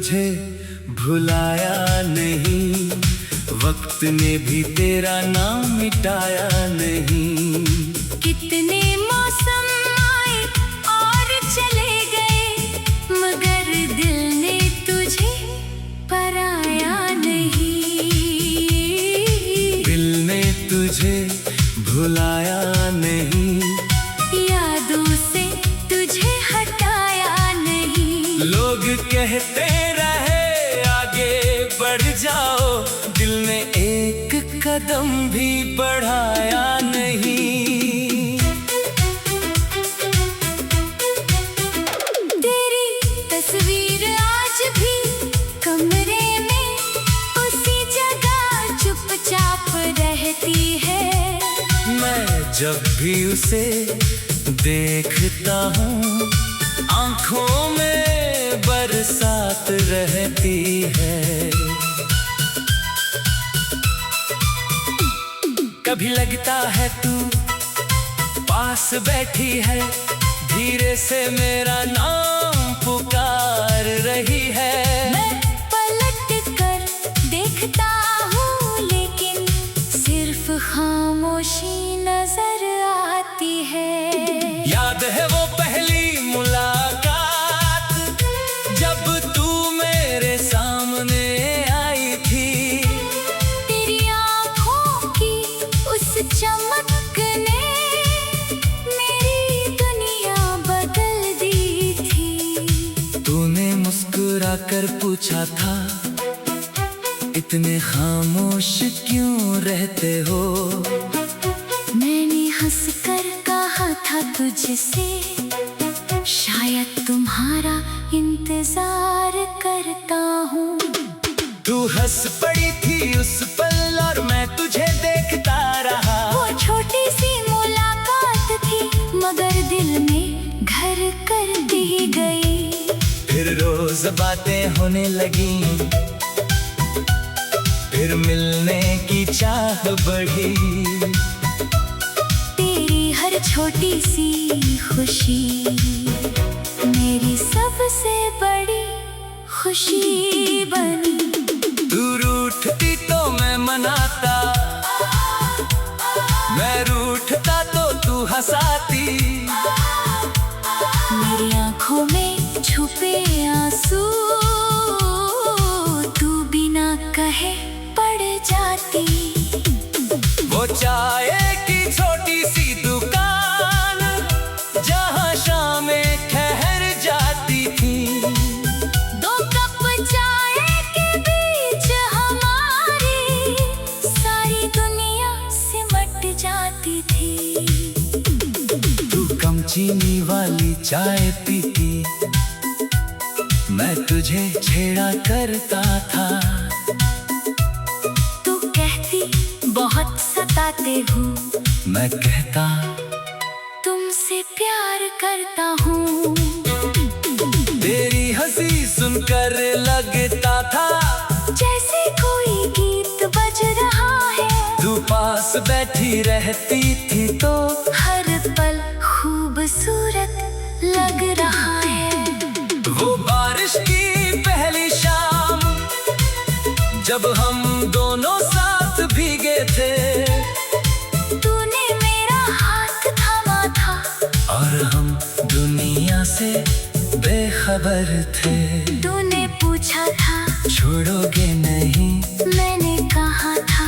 तुझे भुलाया नहीं, वक्त ने भी तेरा नाम मिटाया नहीं। कितने मौसम आए और चले गए, मगर दिल ने तुझे पराया नहीं। दिल ने तुझे भुलाया नहीं, यादों से तुझे हटाया नहीं। लोग कहते रहे आगे बढ़ जाओ, दिल ने एक कदम भी बढ़ाया नहीं। तेरी तस्वीर आज भी कमरे में उसी जगह चुपचाप रहती है। मैं जब भी उसे देखता हूँ, आंखों में बरसात रहती है। कभी लगता है तू पास बैठी है, धीरे से मेरा नाम पुकार रही है। मैं पलट कर देखता हूँ, लेकिन सिर्फ खामोशी नजर आती है। याद है वो पहली मुलाकात, जब तू मेरे सामने आई थी। तेरी आँखों की उस चमक ने मेरी दुनिया बदल दी थी। तूने मुस्कुरा कर पूछा था, इतने खामोश क्यों रहते हो। मैंने हंसकर कहा था तुझसे, शायद तुम्हारा इंतजार करता हूँ। तू हंस पड़ी थी उस पल और मैं तुझे देखता रहा। वो छोटी सी मुलाकात थी, मगर दिल में घर कर दी गई। फिर रोज बातें होने लगी, फिर मिलने की चाह बढ़ी। तेरी हर छोटी सी खुशी मेरी सबसे बड़ी खुशी बनी। तू रूठती तो मैं मनाता, मैं रूठता तो तू हंसाती। मेरी आँखों में छुपे आंसू तू बिना कहे पड़ जाती। वो चाय की छोटी सी दुकान, जहाँ शामें ठहर जाती थी। दो कप चाय के बीच हमारी सारी दुनिया सिमट जाती थी। तू कम चीनी वाली चाय पीती, मैं तुझे छेड़ा करता था। तू कहती बहुत सताते हो, मैं कहता तुमसे प्यार करता हूँ। तेरी हंसी सुनकर लगता था जैसे कोई गीत बज रहा है। तू पास बैठी रहती थी तो हर पल खूबसूरत लग रहा है। वो बारिश की पहली शाम, जब हम दोनों साथ भीगे थे। तूने मेरा हाथ थामा था और हम दुनिया से बेखबर थे। तूने पूछा था छोड़ोगे नहीं, मैंने कहा था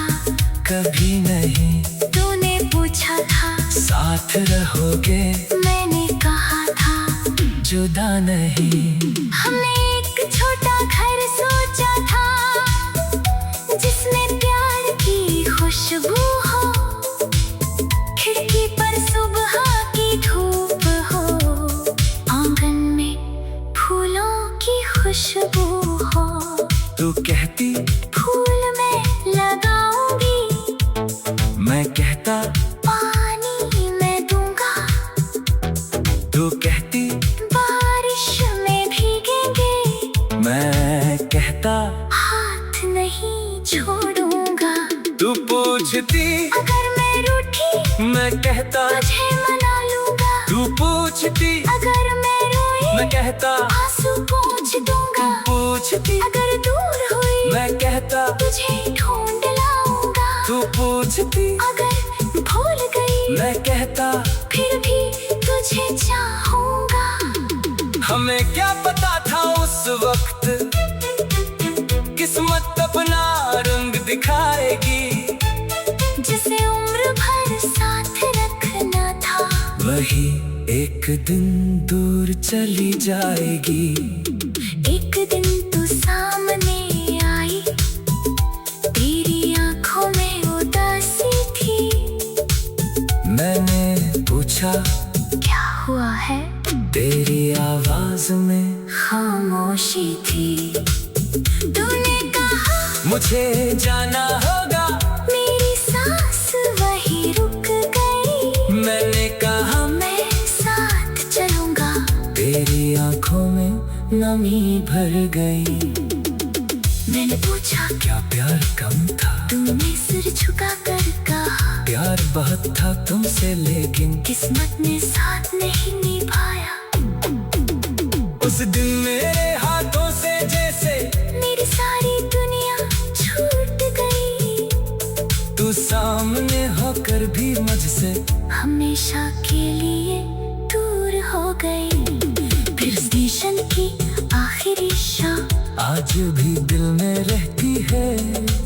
कभी नहीं। तूने पूछा था साथ रहोगे, मैंने कहा था जुदा नहीं। हमने एक छोटा घर सोचा था, जिसमें प्यार की खुशबू हो। खिड़की पर सुबह की धूप हो, आंगन में फूलों की खुशबू हो। तू कहती फूल में लगाऊंगी, मैं कहता पानी मैं दूंगा। तू कहती बारिश में भीगेंगे, मैं कहता हाथ नहीं छोड़ूंगा। तू पूछती अगर मैं रूठी, मैं कहता तुझे मना लूंगा। तू पूछती अगर मैं रोई, मैं कहता आंसू पोंछ दूंगा। पूछ पूछती अगर दूर हुई मैं कहता तुझे ढूंढ लाऊंगा। तू पूछती अगर भूल गई मैं कहता फिर भी तुझे चाहूंगा। हमें क्या पता था उस वक्त किस्मत अपना रंग दिखाएगी। जिसे उम्र भर साथ रखना था वही एक दिन दूर चली जाएगी। एक दिन तू सामने आई, तेरी आंखों में उदासी थी। मैंने पूछा क्या हुआ है? तेरी आवाज में खामोशी थी। तूने कहा मुझे जाना होगा। मेरी सांस वही रुक गई। मैंने कहा मैं साथ चलूंगा। तेरी आंखों में नमी भर गई। मैंने पूछा क्या प्यार कम था? तूने सिर झुका कर कहा प्यार बहुत था तुमसे लेकिन किस्मत ने साथ नहीं निभाया। उस दिन मेरे हाथों से जैसे मेरी सारी दुनिया छूट गई। तू सामने होकर भी मुझसे हमेशा के लिए दूर हो गई। फिर स्टेशन की आखिरी शाम आज भी दिल में रहती है।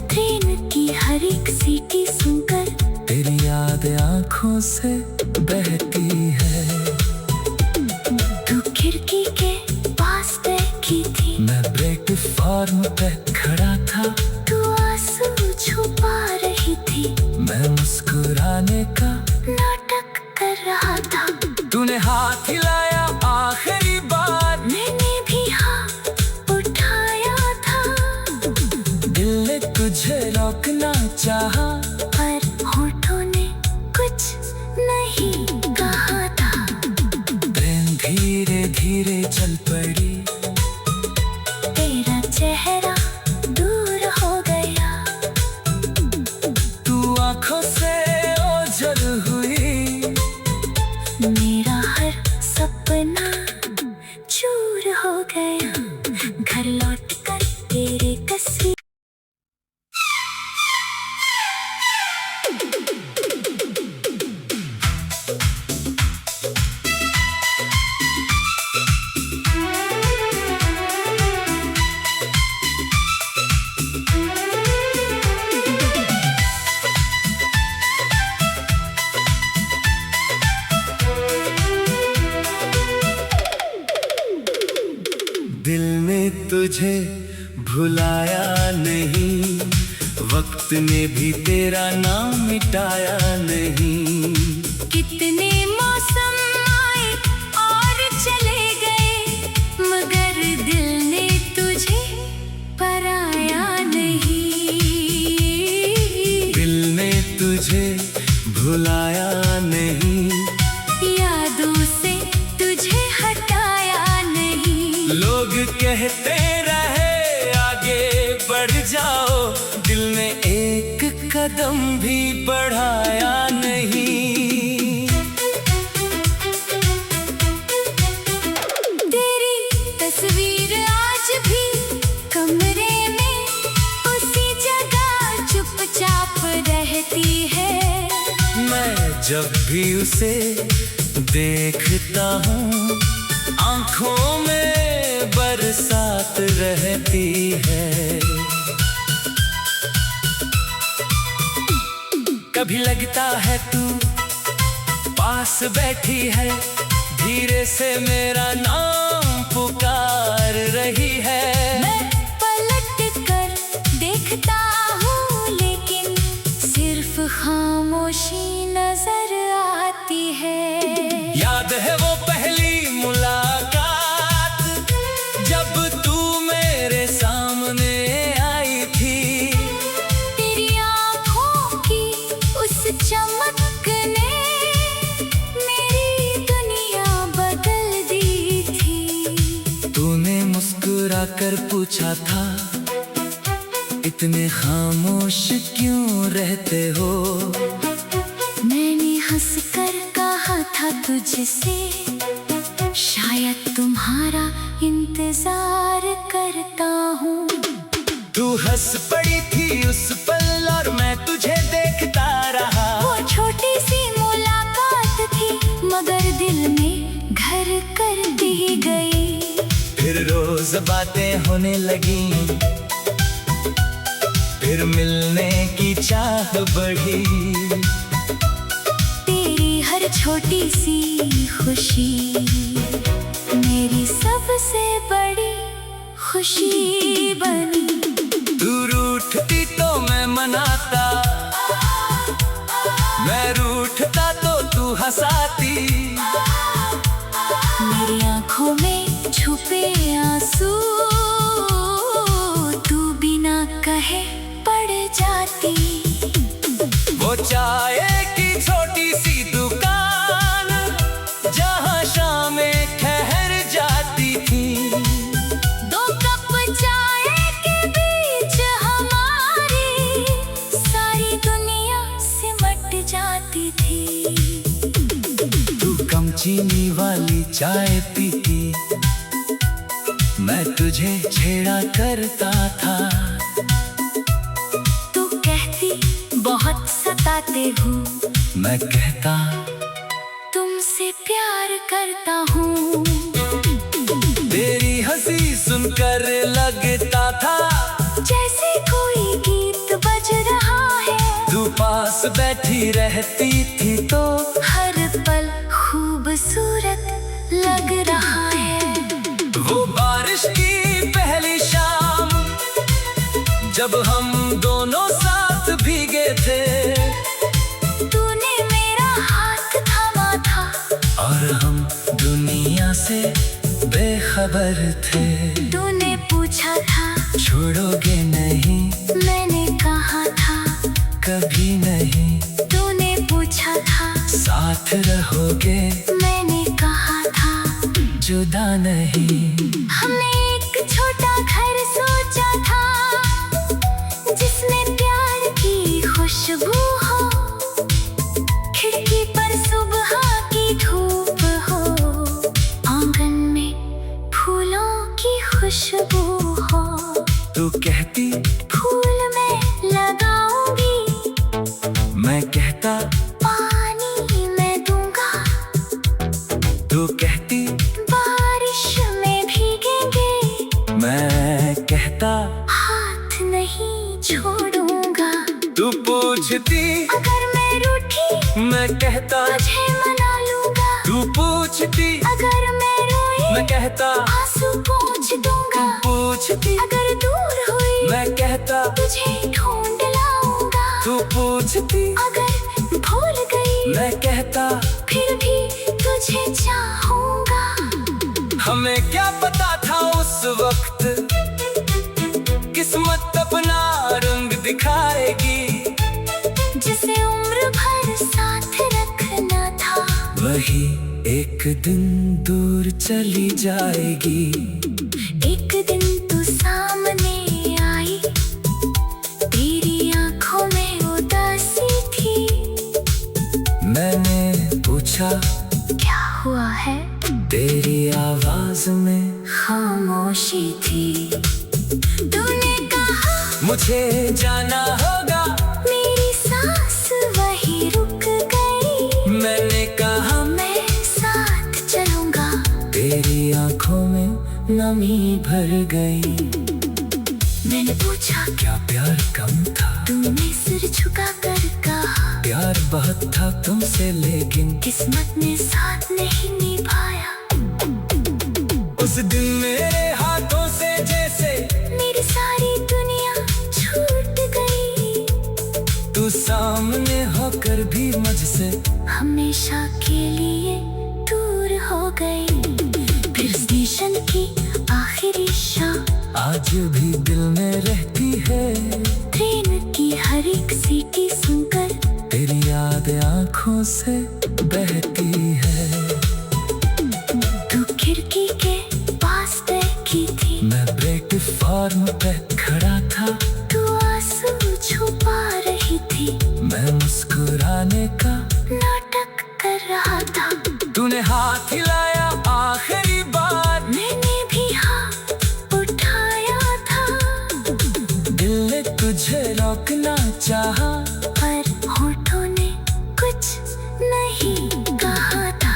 ट्रेन की हर एक सीटी सुनकर तेरी याद आंखों से बहती है। तू खिड़की के पास बैठी थी। मैं प्लेटफॉर्म पे खड़ा था। तू आंसू छुपा रही थी। मैं मुस्कुराने का नाटक कर रहा था। तूने हाथ हिलाया आखिरी बार। मैंने भी हाथ उठाया था। दिल ने तुझे रोकना चाहा पर होठों ने कुछ नहीं कहा था। ट्रेन धीरे धीरे चल पड़ी। तेरा चेहरा दूर हो गया। तू आंखों से ओझल हुई। मेरा हर सपना चूर हो गया। घर लौट कर तेरे तस्वीर दिल ने तुझे भुलाया नहीं। वक्त ने भी तेरा नाम मिटाया नहीं। कितने मौसम आए और चले गए मगर दिल ने तुझे पराया नहीं। दिल ने तुझे भुलाया नहीं। यादों से तुझे हटाया नहीं। लोग कहते रहे आगे बढ़ जाओ। दिल ने एक कदम भी बढ़ाया नहीं। तेरी तस्वीर आज भी कमरे में उसी जगह चुपचाप रहती है। मैं जब भी उसे देखता हूँ आंखों में बरसात रहती है। कभी लगता है तू पास बैठी है। धीरे से मेरा नाम पुकार रही है। मैं पलट कर देखता हूँ लेकिन सिर्फ खामोशी नजर आती है। याद है वो पहली मुलाकात जब तू मेरे सामने आई थी। तेरी आँखों की उस चमक ने मेरी दुनिया बदल दी थी। तूने मुस्कुरा कर पूछा था इतने खामोश क्यों रहते हो। मैंने हंसकर कहा था तुझसे शायद तुम्हारा इंतजार करता हूँ। तू हंस पड़ी थी उस पल और मैं तुझे देखता रहा। वो छोटी सी मुलाकात थी मगर दिल में घर कर दी गई। फिर रोज बातें होने लगी, फिर मिलने की चाह बढ़ी। तेरी हर छोटी सी खुशी मेरी सबसे बड़ी खुशी बनी। तू रूठती तो मैं मनाता, मैं रूठता तो तू हंसाती। मेरी आँखों में छुपे आंसू तू बिना कहे पड़ जाती। वो चाय की छोटी सी दुकान जहाँ शामें ठहर जाती थी। दो कप चाय के बीच हमारी सारी दुनिया सिमट जाती थी। तू कम चीनी वाली चाय पीती, मैं तुझे छेड़ा करता था। तू कहती बहुत सताते हो, मैं कहता तुमसे प्यार करता हूँ। तेरी हंसी सुनकर लगता था जैसे कोई गीत बज रहा है। तू पास बैठी रहती थी तो हर पल खूबसूरत लग रहा है। वो बारिश की पहली शाम जब हम दोनों साथ भीगे थे। तूने मेरा हाथ थामा था और हम दुनिया से बेखबर थे। तूने पूछा था छोड़ोगे नहीं, मैंने कहा था कभी नहीं। तूने पूछा था साथ रहोगे, मैंने कहा था जुदा नहीं। हमने एक छोटा घर सोचा था जिसमें प्यार की खुशबू हो। खिड़की पर सुबह की धूप हो, आंगन में फूलों की खुशबू हो। तू कहती फूल मैं लगाऊंगी, मैं कहता पानी मैं दूंगा। तू कहती बारिश में भीगेंगे, मैं कहता हाथ नहीं छोड़ूंगा। तू पूछती अगर मैं रूठी, मैं कहता तुझे मना लूंगा। तू पूछती अगर मैं रोई, मैं कहता आंसू पोंछ दूंगा। पूछती अगर दूर हुई, मैं कहता तुझे ढूंढ लाऊंगा। तू पूछती अगर भूल गई, मैं कहता फिर भी तुझे चाहूंगा। हमें क्या पता था उस वक्त किस्मत अपना रंग दिखाएगी। जिसे उम्र भर साथ रखना था, वही एक दिन दूर चली जाएगी। एक दिन तू सामने आई, तेरी आंखों में उदासी थी। मैंने पूछा क्या हुआ है, तेरी आवाज में खामोशी थी। तूने कहा मुझे जाना होगा, मेरी सांस वही रुक गई। मैंने कहा मैं साथ चलूंगा, तेरी आंखों में नमी भर गई। मैंने पूछा क्या प्यार कम था, तूने सिर झुका कर कहा प्यार बहुत था तुमसे लेकिन किस्मत ने साथ नहीं निभाया। उस दिन मेरे हाथों से जैसे मेरी सारी दुनिया छूट गई। तू सामने होकर भी मुझसे हमेशा के लिए दूर हो गई। फिर स्टेशन की आखिरी शाम आज भी दिल में रहती है। ट्रेन की हर एक सीटी सुनकर तेरी याद आंखों से बहती है। तू खिड़की के पास बैठी थी, मैं प्लेटफॉर्म पे खड़ा था। तू आंसू छुपा रही थी, मैं मुस्कुराने का नाटक कर रहा था। तूने हाथ हिलाया आखिरी बार, मैंने भी हाथ उठा तुझे रोकना चाहा, पर होठों ने कुछ नहीं कहा था।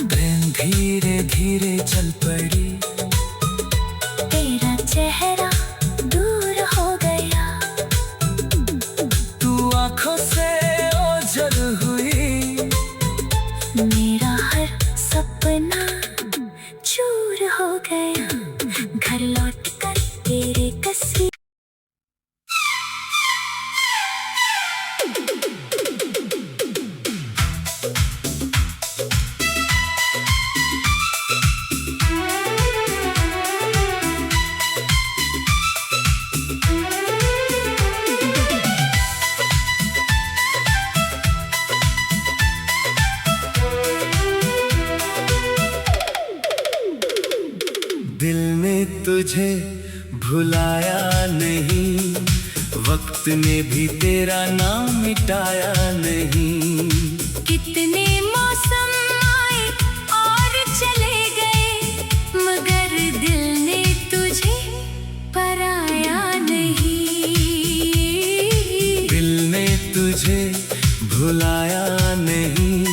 ट्रेन धीरे धीरे चल पड़ी, तेरा चेहरा दूर हो गया। तू आंखों से ओझल हुई, मेरा हर सपना चूर हो गया। घर लौट कर तेरे तस्वीर दिल ने तुझे भुलाया नहीं, वक्त ने भी तेरा नाम मिटाया नहीं। कितने मौसम आए और चले गए, मगर दिल ने तुझे पराया नहीं। दिल ने तुझे भुलाया नहीं,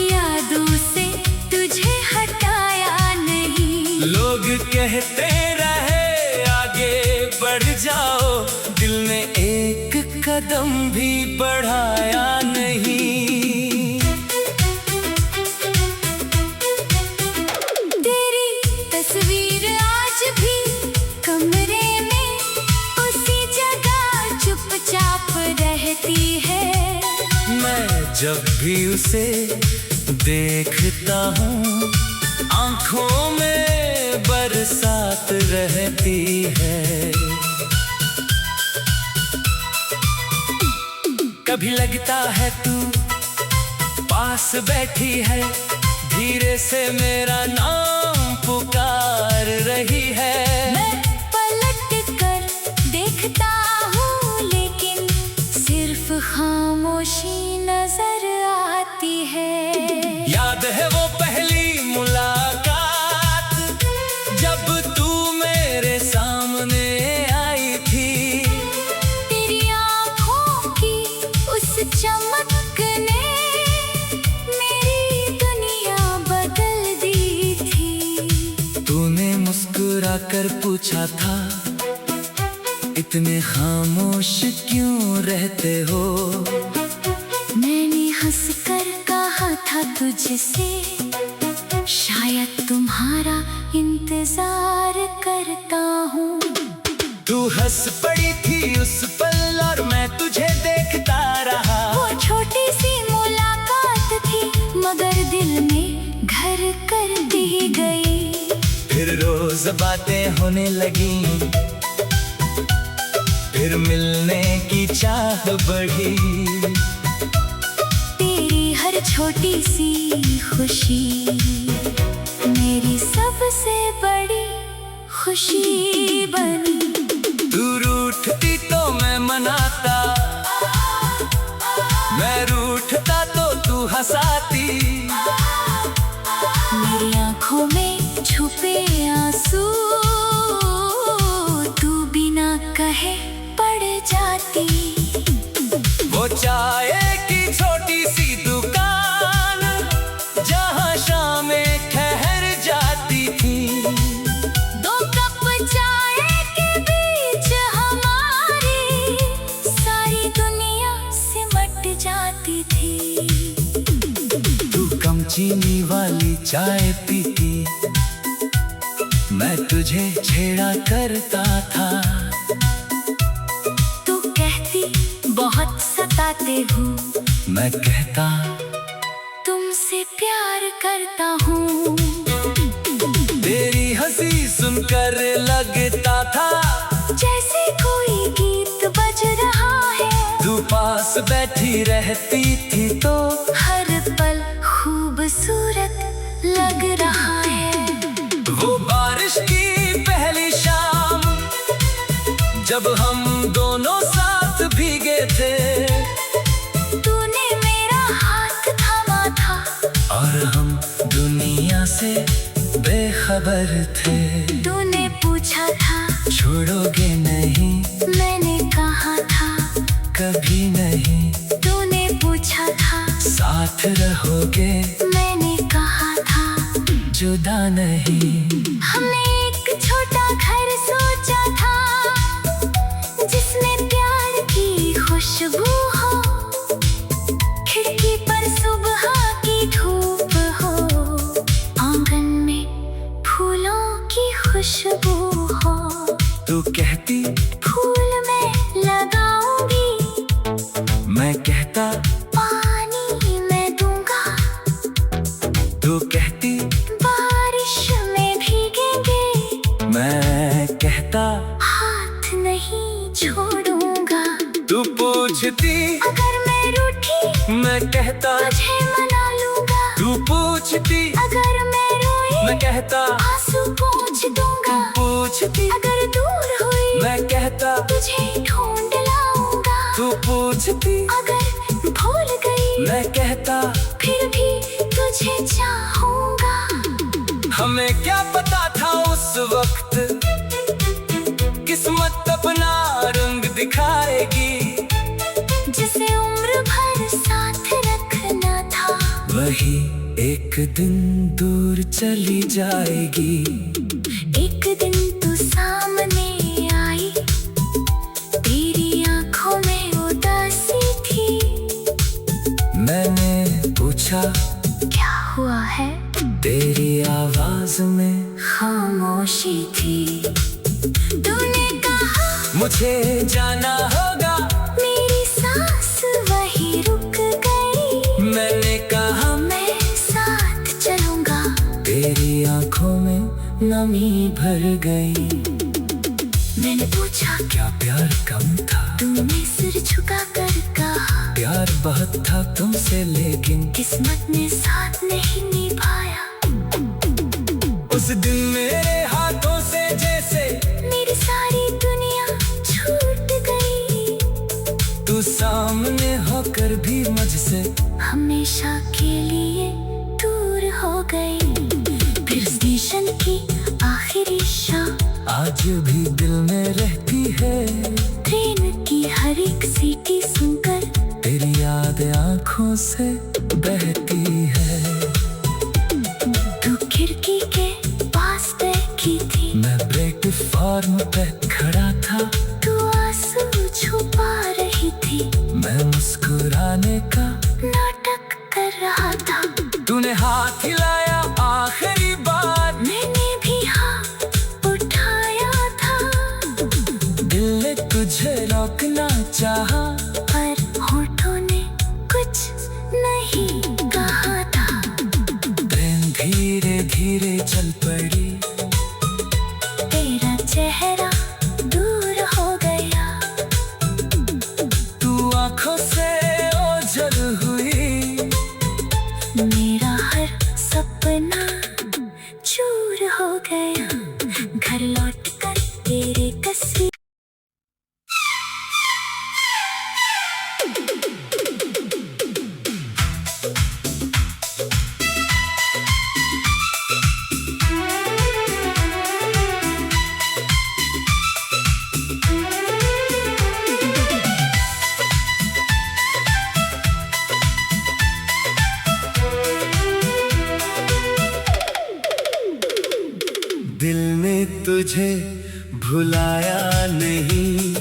यादों से तुझे हटाया नहीं। लोग कहते रहे आगे बढ़ जाओ, दिल ने एक कदम भी बढ़ाया नहीं। तेरी तस्वीर आज भी कमरे में उसी जगह चुपचाप रहती है। मैं जब भी उसे देखता हूँ, आंखों में बरसात रहती है। कभी लगता है तू पास बैठी है, धीरे से मेरा नाम पुकार रही है। मैं पलट कर देखता हूँ, लेकिन सिर्फ खामोशी नजर आती है। याद है वो पहली मुलाकात, जब तू मेरे सामने आई थी। तेरी आँखों की उस चमक ने मेरी दुनिया बदल दी थी। तूने मुस्कुरा कर पूछा था, इतने खामोश क्यों रहते हो। मैंने हंस कर कहा था तुझसे, शायद तुम्हारा इंतजार करता हूँ। तू हंस पड़ी थी उस पल और मैं तुझे देखता रहा। वो छोटी सी मुलाकात थी, मगर दिल में घर कर दी गई। फिर रोज बातें होने लगी, फिर मिलने की चाह बढ़ी। तेरी हर छोटी सी खुशी मेरी सबसे बड़ी खुशी बनी। तू रूठती तो मैं मनाता, मैं रूठता तो तू हंसाती। मेरी आँखों में छुपे आंसू तू बिना कहे पड़ जाती। वो चाय की छोटी सी दुकान, जहाँ शामें ठहर जाती थी। दो कप चाय के बीच हमारी सारी दुनिया सिमट जाती थी। तू कम चीनी वाली चाय पीती, मैं तुझे छेड़ा करता था। तू कहती बहुत सताते हो, मैं कहता तुमसे प्यार करता हूँ। तेरी हंसी सुनकर लगता था जैसे कोई गीत बज रहा है। तू पास बैठी रहती थी तो हर पल खूबसूरत लग रहा है। वो बारिश की पहली शाम, जब हम दोनों साथ भीगे थे। तूने मेरा हाथ थामा था और हम दुनिया से बेखबर थे। तूने पूछा था छोड़ोगे नहीं, मैंने कभी नहीं। तूने पूछा था साथ रहोगे, मैंने कहा था जुदा नहीं। हमने एक छोटा घर सोचा था जिसमें प्यार की खुशबू हो, खिड़की पर सुबह की धूप हो, आंगन में फूलों की खुशबू हो। तू कहती फूल मैं लगाऊंगी, मैं कहता पानी मैं दूंगा। तू कहती बारिश में भीगेंगे, मैं कहता हाथ नहीं छोड़ूंगा। तू पूछती अगर मैं रूठी, मैं कहता तुझे मना लूंगा। तू पूछती अगर मैं रोई, मैं कहता आंसू पोंछ दूंगा। पूछती अगर दूर हुई, मैं कहता तुझे ढूंढ लाऊंगा। तू पूछती अगर भूल गई, मैं कहता फिर भी तुझे चाहूंगा। हमें क्या पता था उस वक्त किस्मत अपना रंग दिखाएगी, जिसे उम्र भर साथ रखना था, वही एक दिन दूर चली जाएगी। एक दिन तू सामने आई, तेरी आंखों में उदासी थी। मैंने पूछा क्या हुआ है, तेरी आवाज में खामोशी थी। तूने कहा मुझे जाना होगा, मेरी सांस वही रुक गई। मैंने कहा मैं साथ चलूंगा, तेरी आंखों में नमी भर गई। मैंने पूछा क्या प्यार कम था, तूने सिर झुका कर कहा प्यार बहुत था तुमसे, लेकिन किस्मत ने साथ नहीं निभाया। उस दिन मेरे हाथों से जैसे मेरी सारी दुनिया छूट गई, तू सामने होकर भी मुझसे हमेशा के लिए दूर हो गई। फिर स्टेशन की आखिरी शाम आज भी दिल में रहती है, ट्रेन की हर एक सीटी सुनकर तेरी याद आंखों से बहती है। तू खिड़की के पास बैठी थी, मैं प्लेटफॉर्म पे खड़ा था, तू आंसू छुपा रही थी, मैं मुस्कुराने का नाटक कर रहा था। तूने हाथ हिलाया आखिरी बार, मैंने भी हाथ उठाया था, दिल ने तुझे रोकना चाहा, पर होठों ने कुछ नहीं कहा था। ट्रेन धीरे धीरे चल पड़ी, तेरा चेहरा दूर हो गया, तू आंखों से ओझल हुई, मेरा हर सपना चूर हो गया। घर लौट कर तेरे तस्वीर दिल ने तुझे भुलाया नहीं,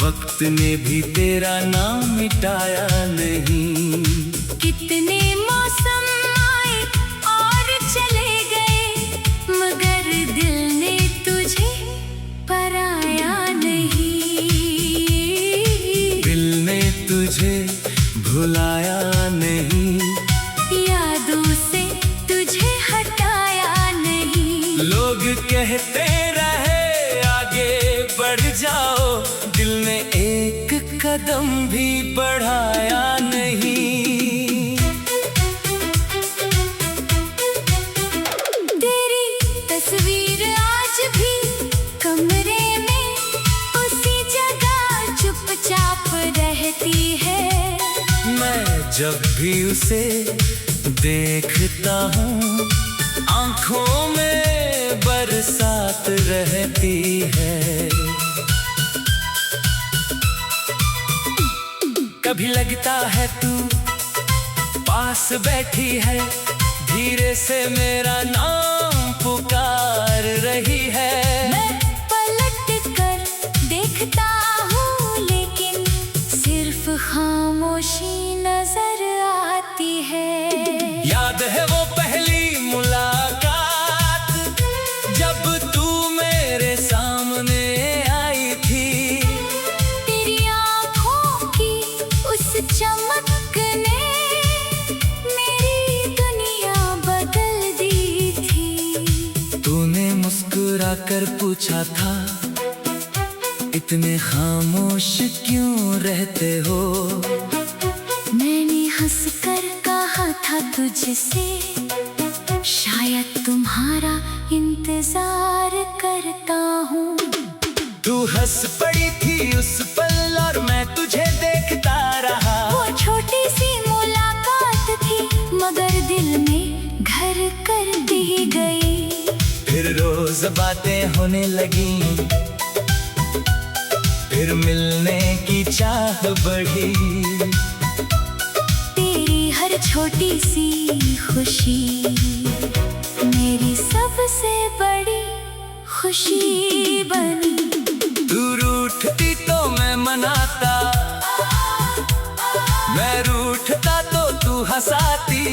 वक्त ने भी तेरा नाम मिटाया नहीं। कितने मौसम आए और चले गए, मगर दिल ने तुझे पराया नहीं। दिल ने तुझे भुलाया नहीं, यादों से तुझे हटाया नहीं। लोग कहते रहे आगे बढ़ जाओ, दिल ने एक कदम भी बढ़ाया नहीं। तेरी तस्वीर आज भी कमरे में उसी जगह चुपचाप रहती है। मैं जब भी उसे देखता हूँ, आंखों में बरसात रहती है। कभी लगता है तू पास बैठी है, धीरे से मेरा नाम पुकार रही है। मैं पलट कर देखता हूँ लेकिन सिर्फ खामोशी नजर आती है। याद है वो पहली मुलाकात जब तू मेरे सामने आई थी। तेरी आँखों की उस चमक ने मेरी दुनिया बदल दी थी। तूने मुस्कुरा कर पूछा था, इतने खामोश क्यों रहते हो। मैंने हंस कर कहा था तुझसे, शायद तुम्हारा इंतजार करता हूँ। तू हंस पड़ी थी उस पल और मैं तुझे देखता रहा। वो छोटी सी मुलाकात थी मगर दिल में घर कर दी गई। फिर रोज बातें होने लगी, फिर मिलने की चाह बढ़ी। तेरी हर छोटी सी खुशी मेरी सबसे बड़ी खुशी बनी। तू रूठती तो मैं मनाता, मैं रूठता तो तू हंसाती।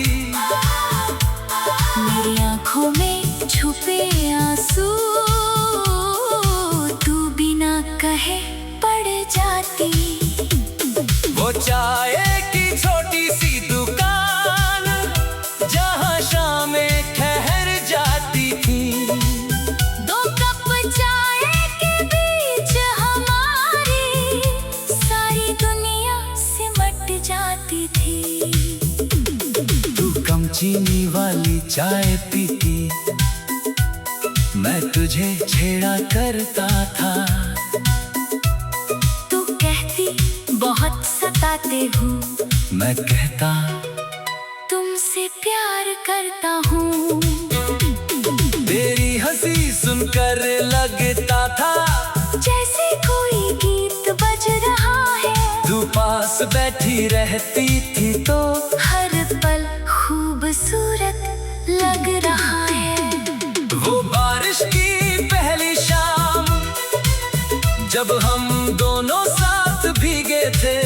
मेरी आँखों में छुपे आंसू तू बिना कहे पड़ जाती। वो चाय की छोटी सी दुकान जहाँ शामें ठहर जाती थी। दो कप चाय के बीच हमारी सारी दुनिया सिमट जाती थी। तू कम चीनी वाली चाय पीती, मैं तुझे छेड़ा करता था। तू कहती बहुत सताते हो, मैं कहता तुमसे प्यार करता हूँ। तेरी हंसी सुनकर लगता था जैसे कोई गीत बज रहा है। तू पास बैठी रहती थी तो हर पल खूबसूरत लग रहा है। वो बारिश की पहली शाम जब हम दोनों साथ भीगे थे।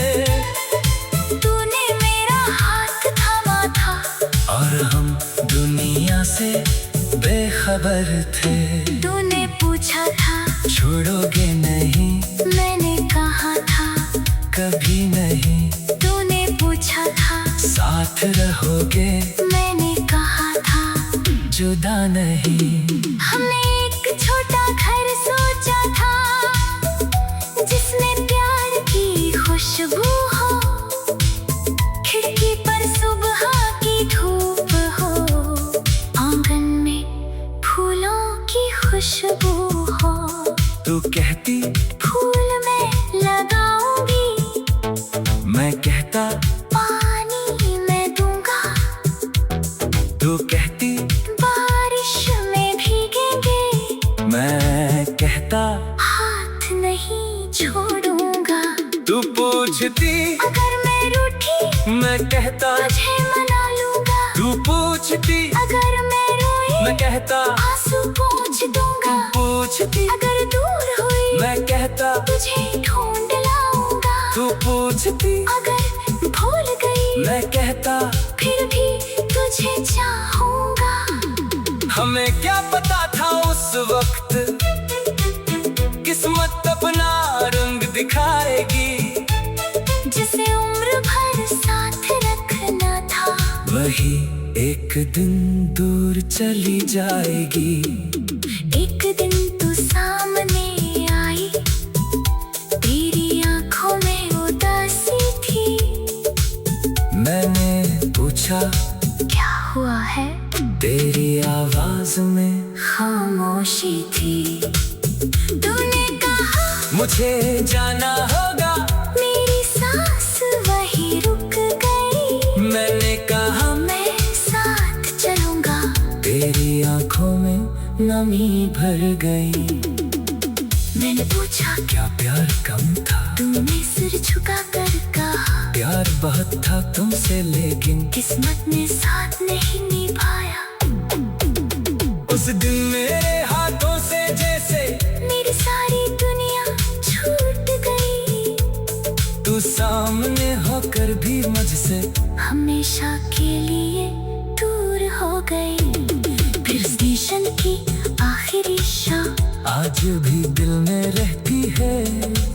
तूने मेरा हाथ थामा था और हम दुनिया से बेखबर थे। तूने पूछा था छोड़ोगे नहीं, मैंने कहा था कभी नहीं। तूने पूछा था साथ रहोगे, मैंने कहा था जुदा नहीं। हमने एक छोटा घर सोचा था जिसमें प्यार की खुशबू हो। खिड़की पर सुबह की धूप हो, आंगन में फूलों की खुशबू हो। तू कहती फूल मैं लगाऊंगी, मैं कहता पानी मैं दूंगा। तू कहती बारिश में भीगेंगे, मैं कहता हाथ नहीं छोड़ूंगा। तू पूछती अगर मैं रूठी, मैं कहता तुझे मना लूंगा। तू पूछती अगर मैं रोई, मैं कहता आंसू पोंछ दूंगा। पूछती अगर दूर हुई, मैं कहता तुझे ढूंढ लाऊंगा। तू पूछती अगर भूल गई, मैं कहता फिर भी तुझे चाहूंगा। हमें क्या पता था उस वक्त किस्मत अपना रंग दिखाएगी। जिसे उम्र भर साथ रखना था, वही एक दिन दूर चली जाएगी। एक दिन तू सामने आई, तेरी आंखों में उदासी थी। मैंने पूछा क्या हुआ है, तेरी आवाज में खामोशी थी। तूने कहा मुझे जाना होगा, मेरी सांस वही रुक गई। मैंने कहा मैं साथ चलूंगा, तेरी आंखों में नमी भर गई। मैंने पूछा क्या प्यार कम था, तूने सिर झुका कर कहा प्यार बहुत था तुमसे, लेकिन किस्मत ने साथ नहीं निभाया। उस दिन मेरे हाथों से जैसे मेरी सारी दुनिया छूट गई। तू सामने होकर भी मुझसे हमेशा के लिए दूर हो गई। फिर स्टेशन की आखिरी शाम आज भी दिल में रहती है।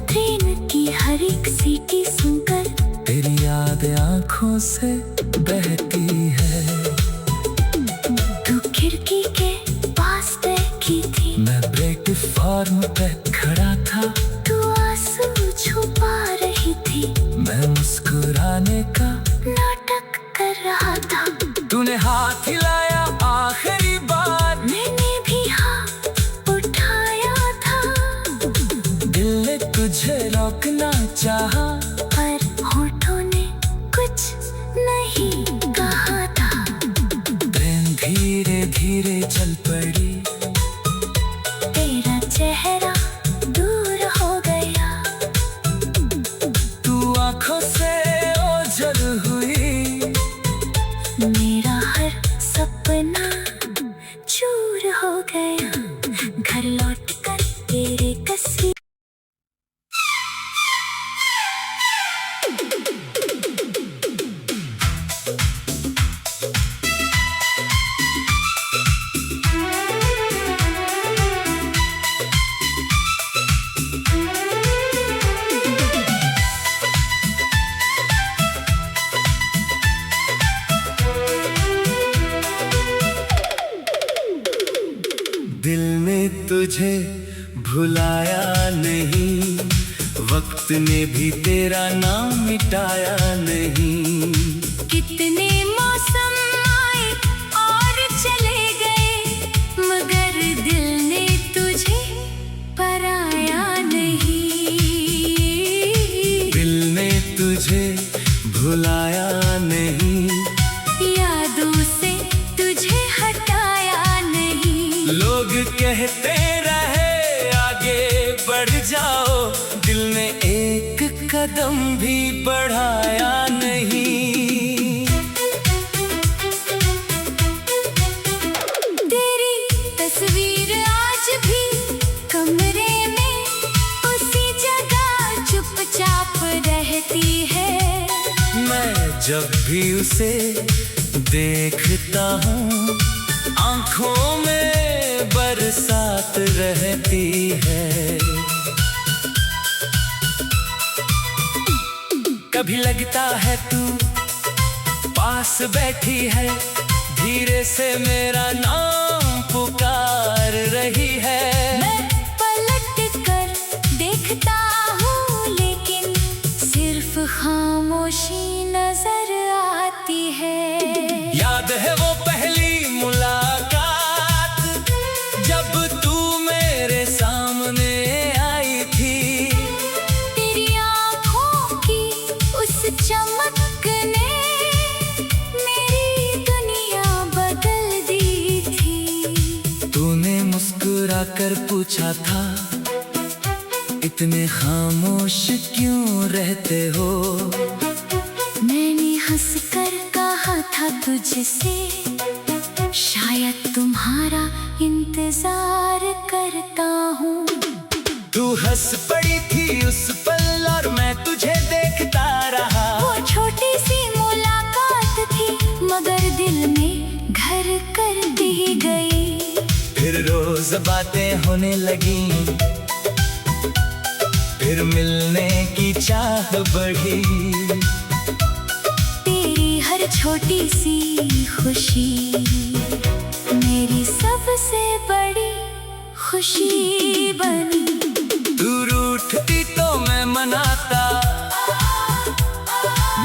ट्रेन की हर एक सीटी सुनकर तेरी याद आंखों से बहती है। तू खिड़की के पास बैठी थी, मैं प्लेटफॉर्म पे खड़ा था। तू आंसू छुपा रही थी, मैं मुस्कुराने का नाटक कर रहा था। तूने हाथ हिलाया आखिरी बार, मैंने भी हाथ उठाया था। दिल ने तुझे रोकना चाहा, पर होठों ने कुछ नहीं कहा था। ट्रेन धीरे धीरे चल पड़ी। तेरा चेहरा दूर हो गया। तू आंखों से ओझल हुई। मेरा हर सपना चूर हो गया। घर लौटकर तेरे तस्वीर दिल ने तुझे भुलाया नहीं, वक्त ने भी तेरा नाम मिटाया नहीं। कितने मौसम आए और चले गए, मगर दिल ने तुझे पराया नहीं। दिल ने तुझे भुलाया नहीं, यादों से तुझे हटाया नहीं। लोग कहते रहे आगे बढ़ जाओ, दिल ने एक कदम भी बढ़ाया नहीं। तेरी तस्वीर आज भी कमरे में उसी जगह चुपचाप रहती है। मैं जब भी उसे देखता हूँ, आंखों में बरसात रहती है। कभी लगता है तू पास बैठी है, धीरे से मेरा नाम पुकार रही है। मैं पलट कर देखता हूँ, लेकिन सिर्फ खामोशी नजर आती है। याद है वो पहली मुलाकात, जब तू मेरे सामने आई थी। तेरी आँखों की उस चमक ने मेरी दुनिया बदल दी थी। तूने मुस्कुरा कर पूछा था, इतने खामोश क्यों रहते हो। मैंने हंसकर कहा था तुझसे, शायद तुम्हारा इंतजार करता हूँ। तू हंस पड़ी थी उस पल और मैं तुझे देखता रहा। वो छोटी सी मुलाकात थी, मगर दिल में घर कर दी गई। फिर रोज बातें होने लगी, फिर मिलने की चाह बढ़ी। तेरी हर छोटी सी खुशी मेरी सबसे बड़ी खुशी बनी। तू रूठती तो मैं मनाता,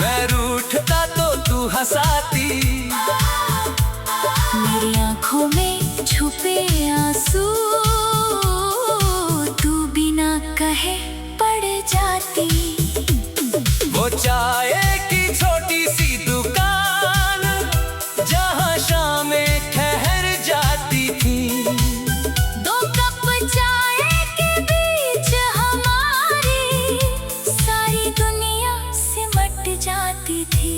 मैं रूठता तो तू हंसाती। मेरी आँखों में छुपे आंसू तू बिना कहे पड़ जाती। वो चाय की छोटी सी दुकान, जहाँ शामें ठहर जाती थी। दो कप चाय के बीच हमारी सारी दुनिया सिमट जाती थी।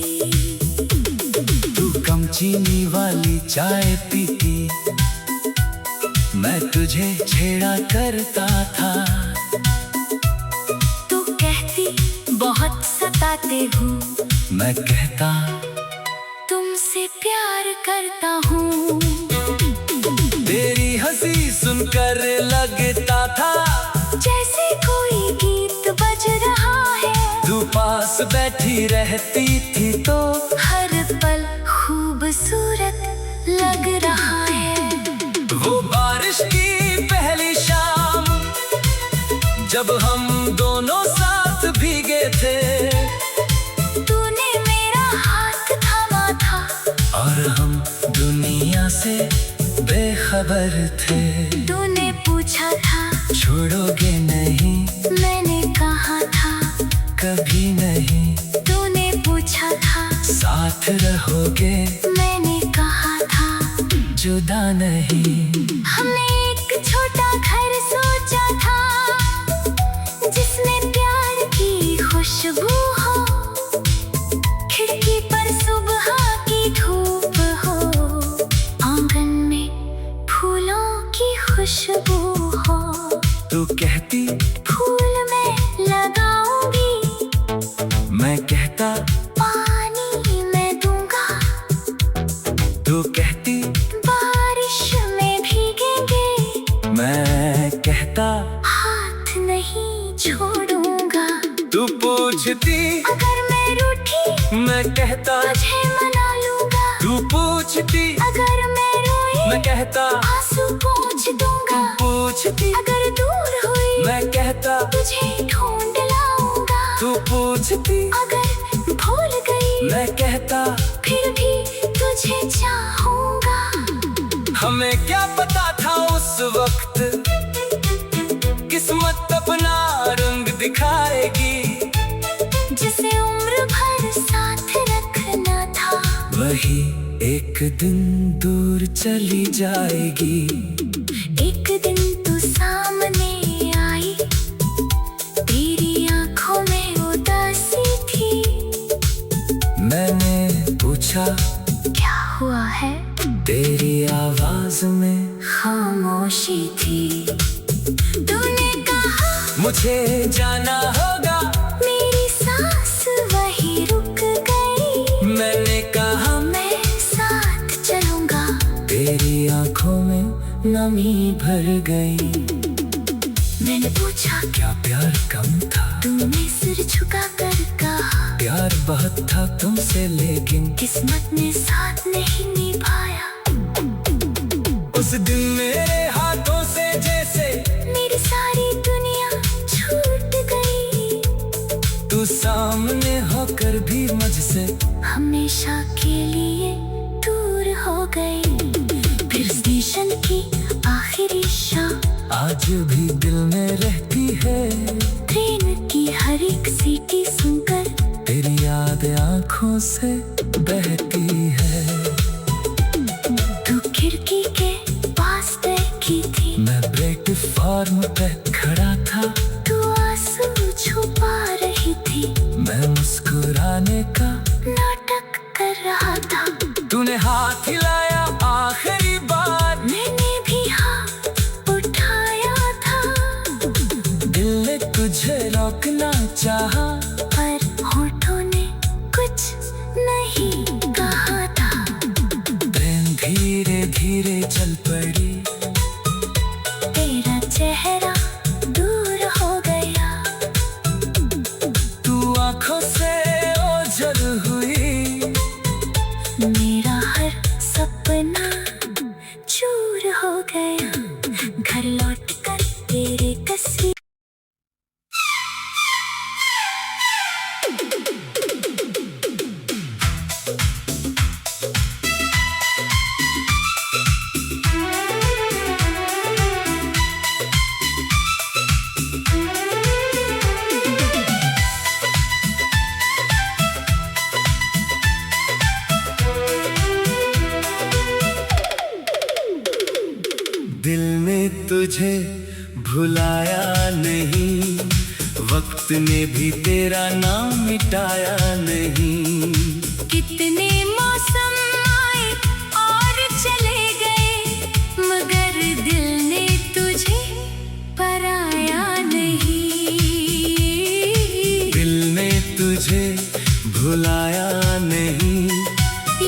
तू कम चीनी वाली चाय पीती, मैं तुझे छेड़ा करता था। तू कहती बहुत सताते हो, मैं कहता तुमसे प्यार करता हूँ। तेरी हंसी सुनकर लगता था जैसे कोई गीत बज रहा है। तू पास बैठी रहती थी तो हर पल खूबसूरत लग रहा है। वो बारिश की पहली शाम, जब हम दोनों साथ भीगे थे, तूने मेरा हाथ थामा था और हम दुनिया से बेखबर थे। तूने पूछा था छोड़ोगे नहीं, मैंने कहा था कभी नहीं। तूने पूछा था साथ रहोगे, मैंने कहा था जुदा नहीं। हमने एक छोटा घर सोचा था जिसमें प्यार की खुशबू हो। खिड़की पर सुबह की धूप हो, आंगन में फूलों की खुशबू हो। तू कहती फूल मैं लगाऊंगी, मैं कहता पानी मैं दूंगा। तू कहती बारिश में भीगेंगे, मैं कहता हाथ नहीं छोड़ूंगा। तू पूछती अगर मैं रूठी, मैं कहता तुझे मना लूंगा। तू पूछती अगर मैं रोई, मैं कहता आंसू पोंछ दूंगा। पूछती अगर दूर हुई, मैं कहता तुझे ढूंढ लाऊंगा। तू पूछती अगर भूल गई, मैं कहता फिर भी तुझे चाहूंगा। हमें क्या पता था उस वक्त किस्मत अपना रंग दिखाएगी। जिसे उम्र भर साथ रखना था, वही एक दिन दूर चली जाएगी। एक दिन तू सामने आई, तेरी आंखों में उदासी थी। मैंने पूछा क्या हुआ है, तेरी आवाज में खामोशी थी। तूने कहा मुझे जाना होगा, मेरी सांस वही रुक गई। मैंने कहा मैं साथ चलूंगा, तेरी आंखों में नमी भर गई। मैंने पूछा क्या प्यार कम था, तूने सिर झुका कर कहा प्यार बहुत था तुमसे, लेकिन किस्मत ने साथ नहीं निभाया। उस दिन मेरे हाथों से जैसे मेरी सारी दुनिया छूट गई। तू सामने होकर भी मुझसे हमेशा के लिए दूर हो गई। फिर स्टेशन की आखिरी शाम, आज भी दिल में रहती है। ट्रेन की हर एक सीटी सुनकर तेरी याद आंखों से बहती है। तू खिड़की के पास बैठी थी, मैं प्लेटफॉर्म पे खड़ा था, तू आंसू छुपा रही थी। मैं मुस्कुराने का नाटक कर रहा था, तूने हाथ हिलाया आखिरी बार। मैंने भी हाथ उठाया था, दिल ने तुझे रोकना चाहा, पर होठों ने कुछ नहीं कहा था। ट्रेन धीरे धीरे चल पड़ी, तेरा चेहरा दूर हो गया। तू आंखों से ओझल हुई, मेरा हर सपना चूर हो गया। घर लौट कर तेरे तस्वीर दिल ने तुझे भुलाया नहीं, वक्त ने भी तेरा नाम मिटाया नहीं। कितने मौसम आए और चले गए, मगर दिल ने तुझे पराया नहीं। दिल ने तुझे भुलाया नहीं,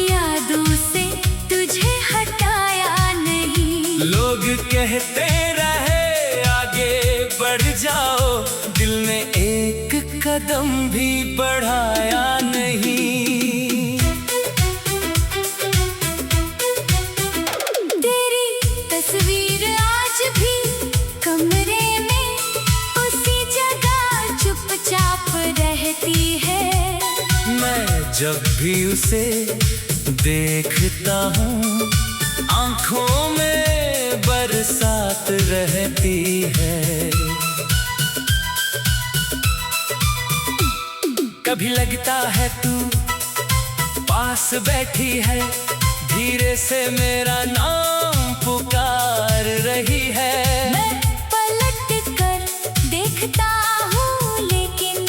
यादों से तुझे हटाया नहीं। लोग कहते रहे आगे बढ़ जाओ, दिल ने एक कदम भी बढ़ाया नहीं। तेरी तस्वीर आज भी कमरे में उसी जगह चुपचाप रहती है। मैं जब भी उसे देखता हूँ, आंखों में बरसात रहती है। कभी लगता है तू पास बैठी है, धीरे से मेरा नाम पुकार रही है। मैं पलट कर देखता हूँ, लेकिन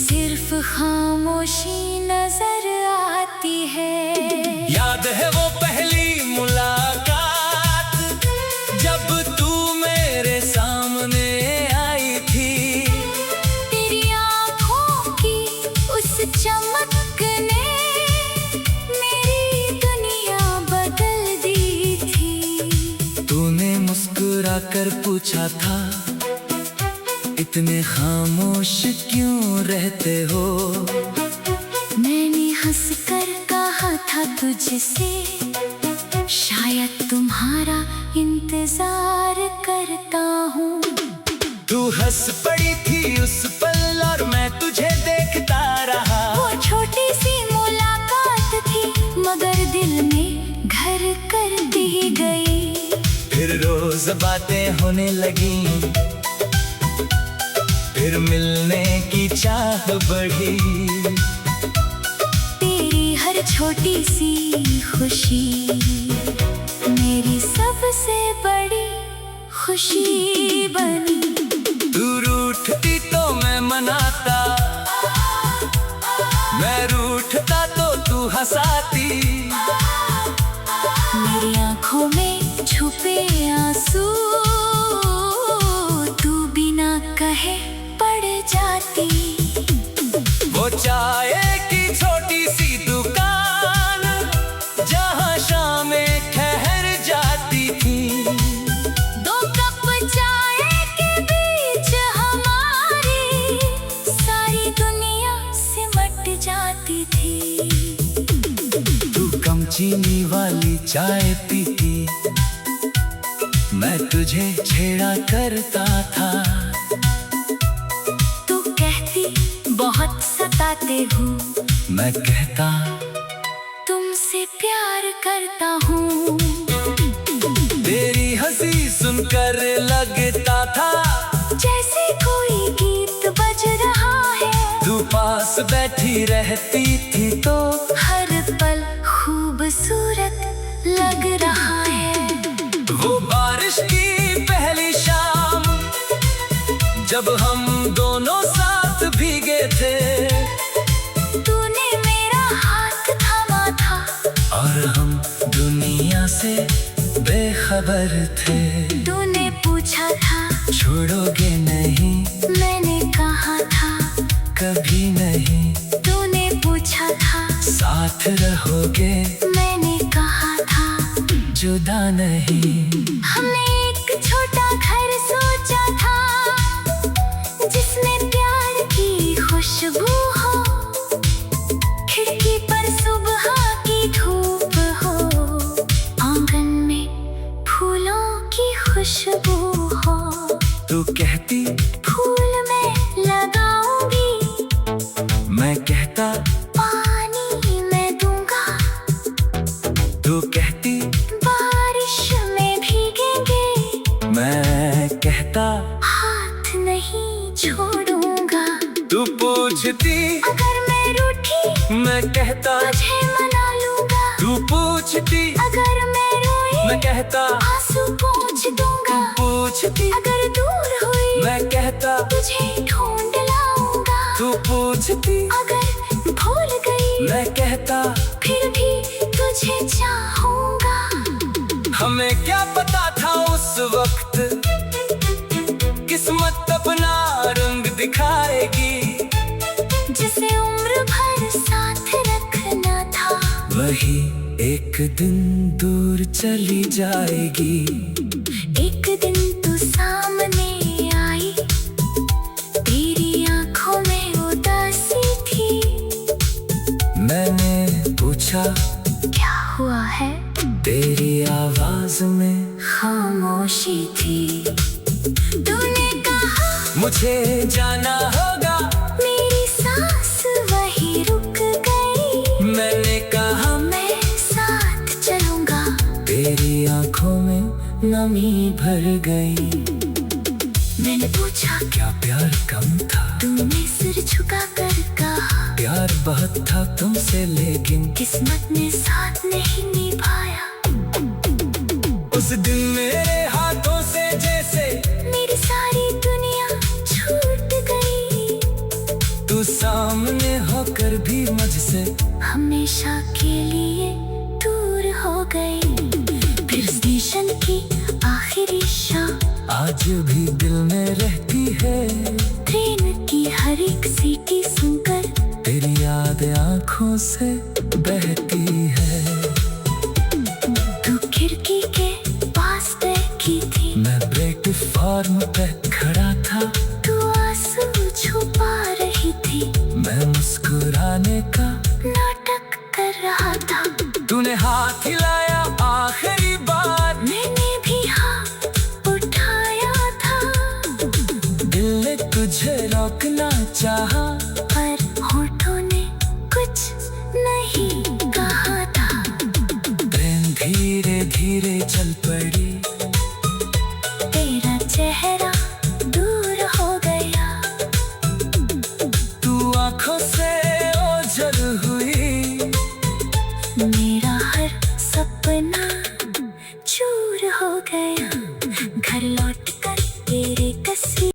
सिर्फ खामोशी नजर आती है। याद है वो पहली मुलाकात, जब तू मेरे सामने आई थी। तेरी आँखों की उस चमक ने मेरी दुनिया बदल दी थी। तूने मुस्कुरा कर पूछा था, इतने खामोश क्यों रहते हो। मैंने हंस कर कहा था तुझसे, शायद तुम्हारा इंतजार करता हूँ। तू हंस पड़ी थी उस पल और मैं तुझे देखता रहा। वो छोटी सी मुलाकात थी, मगर दिल में घर कर दी गई। फिर रोज बातें होने लगी, फिर मिलने की चाह बढ़ी। तेरी हर छोटी सी खुशी मेरी सबसे बड़ी खुशी बनी। तू रूठती तो मैं मनाता, मैं रूठता तो तू हंसाती। मेरी आँखों में छुपे आंसू तू बिना कहे पड़ जाती। वो चाय की छोटी सी दुकान, जहाँ शामें ठहर जाती थी। दो कप चाय के बीच हमारी सारी दुनिया सिमट जाती थी। तू कम चीनी वाली चाय पीती, मैं तुझे छेड़ा करता था। तू कहती बहुत सताते हो, मैं कहता तुमसे प्यार करता हूँ। तेरी हंसी सुनकर लगता था जैसे कोई गीत बज रहा है। तू पास बैठी रहती थी तो हर पल खूबसूरत लग रहा है। वो बारिश की पहली शाम, जब हम दोनों साथ भीगे थे। तूने मेरा हाथ थामा था और हम दुनिया से बेखबर थे। तूने पूछा था छोड़ोगे नहीं, मैंने कहा था कभी नहीं। तूने पूछा था साथ रहोगे, मैंने कहा था जुदा नहीं। हमने एक छोटा घर सोचा था, जिसमें प्यार की खुशबू हो। खिड़की पर सुबह की धूप हो, आंगन में फूलों की खुशबू हो। तू कहती फूल मैं लगाऊंगी, मैं कहता पानी मैं दूंगा। तू कहती बारिश में भीगेंगे, मैं कहता हाथ नहीं छोड़ूंगा। तू पूछती अगर मैं रूठी, मैं कहता तुझे मना लूंगा। तू पूछती अगर मैं रोई, मैं कहता आंसू पोंछ दूंगा। पूछती अगर दूर हुई, मैं कहता तुझे ढूंढ लाऊंगा। पूछती अगर भूल गई, मैं कहता फिर भी तुझे चाहूंगा। हमें क्या पता था उस वक्त किस्मत अपना रंग दिखाएगी। जिसे उम्र भर साथ रखना था, वही एक दिन दूर चली जाएगी। एक दिन तू सामने आई, तेरी आंखों में उदासी थी। मैंने पूछा क्या हुआ है? तेरी आवाज में खामोशी थी। तूने कहा मुझे जाना होगा, मेरी सांस वही रुक गई। मैंने कहा मैं साथ चलूंगा, तेरी आंखों में नमी भर गई। मैंने पूछा क्या प्यार कम था? तूने सिर झुका कर कहा प्यार बहुत था तुमसे, लेकिन किस्मत ने साथ नहीं निभाया। उस दिन मेरे हाथों से जैसे मेरी सारी दुनिया छूट गई। तू सामने होकर भी मुझसे हमेशा के लिए दूर हो गई। फिर स्टेशन की आखिरी शाम आज भी दिल में रहती है। ट्रेन की हर एक सीटी सुनकर तेरी याद आंखों से बहती है। तू खिड़की के पास बैठी थी, मैं प्लेटफॉर्म पे खड़ा था। तू आंसू छुपा रही थी, मैं मुस्कुराने का नाटक कर रहा था। तूने हाथ हिलाया आखिरी बार, मैंने भी हाथ उठाया था, दिल ने तुझे रोकना चाहा, पर होठों ने कुछ नहीं कहा था। ट्रेन धीरे धीरे चल पड़ी। तेरा चेहरा दूर हो गया, तू आंखों से ओझल हुई। मेरा हर सपना चूर हो गया। घर लौट कर तेरे तस्वीर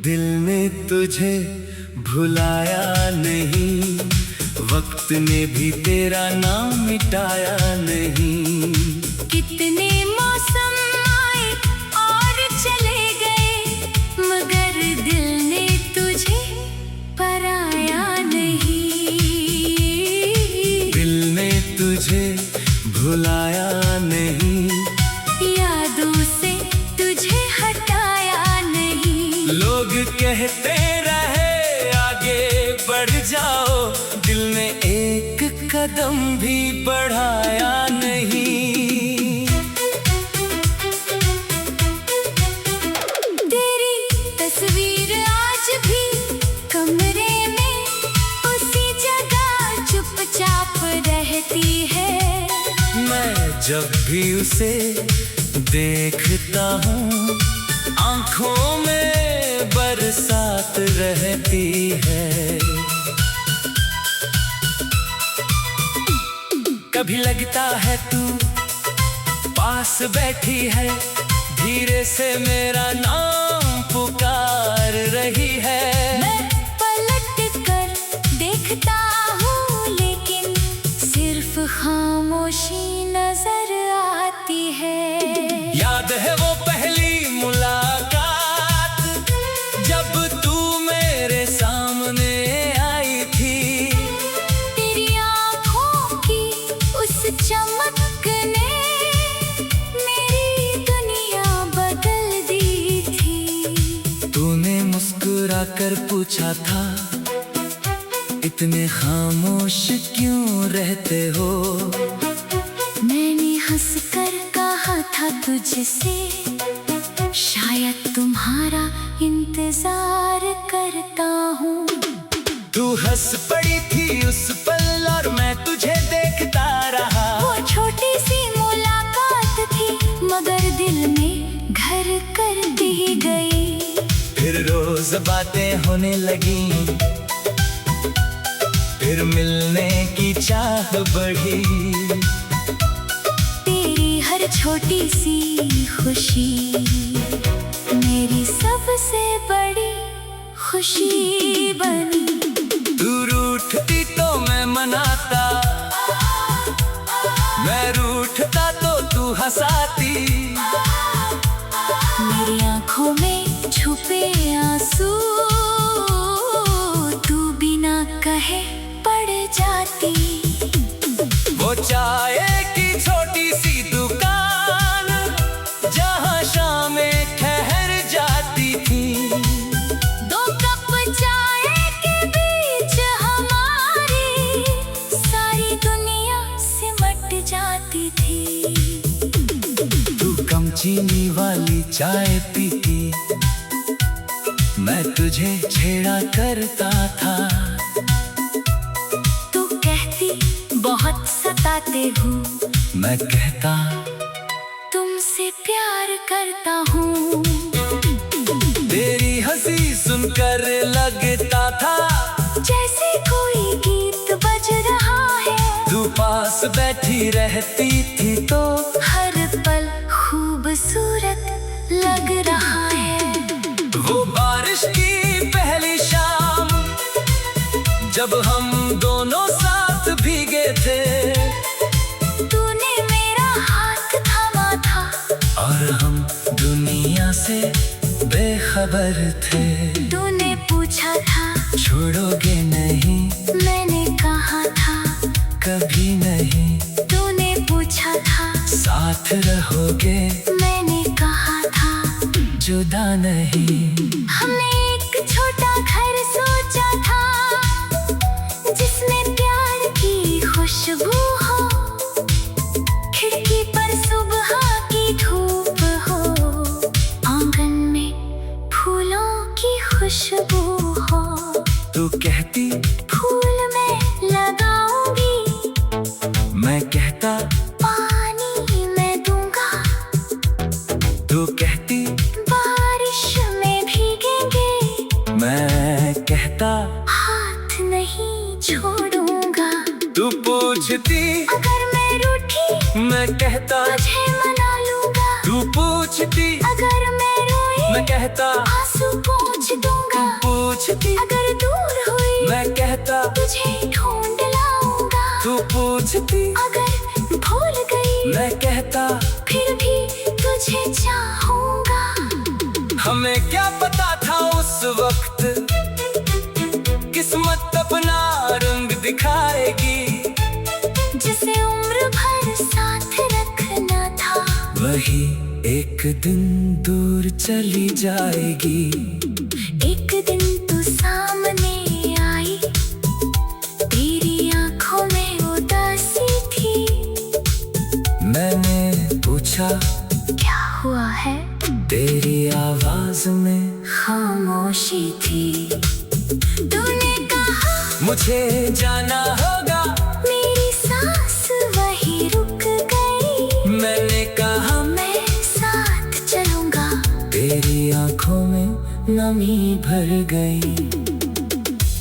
दिल ने तुझे भुलाया नहीं, वक्त ने भी तेरा नाम मिटाया नहीं। कितने मौसम आए और चले गए, मगर दिल ने तुझे पराया नहीं। दिल ने तुझे भुलाया नहीं, यादों से तुझे हटाया नहीं। लोग कहते रहे आगे बढ़ जाओ, दिल ने एक कदम भी बढ़ाया नहीं। तेरी तस्वीर आज भी कमरे में उसी जगह चुपचाप रहती है। मैं जब भी उसे देखता हूँ, आंखों में बरसात रहती है। कभी लगता है तू पास बैठी है, धीरे से मेरा नाम पुकार रही है। मैं पलट कर देखता हूँ, लेकिन सिर्फ खामोशी नजर आती है। याद है वो पहली मुलाकात, जब तू मेरे सामने आई थी। तेरी आँखों की उस चमक ने मेरी दुनिया बदल दी थी। तूने मुस्कुरा कर पूछा था, इतने खामोश क्यों रहते हो? मैंने हंस कर कहा था तुझसे, शायद तुम्हारा इंतजार करता हूँ। तू हंस पड़ी थी उस पल और मैं तुझे देख रोज बातें होने लगी, फिर मिलने की चाह बढ़ी। तेरी हर छोटी सी खुशी मेरी सबसे बड़ी खुशी बनी। तू रूठती तो मैं मनाता, मैं रूठता तो तू हंसाती। मेरी आंखों में छुपे आंसू तू बिना कहे पड़ जाती। वो चाय की छोटी सी दुकान जहाँ शामें ठहर जाती थी, दो कप चाय के बीच हमारी सारी दुनिया सिमट जाती थी। तू कम चीनी वाली चाय पीती, मैं तुझे छेड़ा करता था। तू कहती बहुत सताते हूँ, मैं कहता तुमसे प्यार करता हूँ। तेरी हंसी सुनकर लगता था जैसे कोई गीत बज रहा है। तू पास बैठी रहती थी तो हर पल खूबसूरत लग रहा है। वो बारिश की पहली शाम जब हम दोनों साथ भीगे थे, तूने मेरा हाथ थामा था और हम दुनिया से बेखबर थे। तूने पूछा था छोड़ोगे नहीं, मैंने कहा था कभी नहीं। तूने पूछा था साथ रहोगे, मैंने कहा था जुदा नहीं। हमने एक छोटा घर सोचा था जिसमें प्यार की खुशबू हो, खिड़की पर सुबह की धूप हो, आंगन में फूलों की खुशबू हो। तू कहती फूल मैं लगाऊंगी, मैं कहता पानी मैं दूंगा। तू कहती बारिश में भीगेंगे, मैं कहता हाथ नहीं छोड़ूंगा। तू पूछती अगर मैं रूठी, मैं कहता तुझे मना लूंगा। तू पूछती अगर मैं रोई, मैं कहता आंसू पोंछ दूंगा। पूछती अगर दूर हुई, मैं कहता तुझे ढूंढ लाऊंगा। तू पूछती अगर भूल गई, मैं कहता फिर भी तुझे चाहूंगा। हमें क्या पता था उस वक्त किस्मत अपना रंग दिखाएगी, जिसे उम्र भर साथ रखना था वही एक दिन दूर चली जाएगी। एक दिन तू सामने आई, तेरी आंखों में उदासी थी। मैंने पूछा क्या हुआ है, तेरी आवाज में खामोशी थी। तूने कहा मुझे जाना होगा, मेरी सांस वही रुक गई। मैंने कहा मैं साथ चलूंगा, तेरी आंखों में नमी भर गई।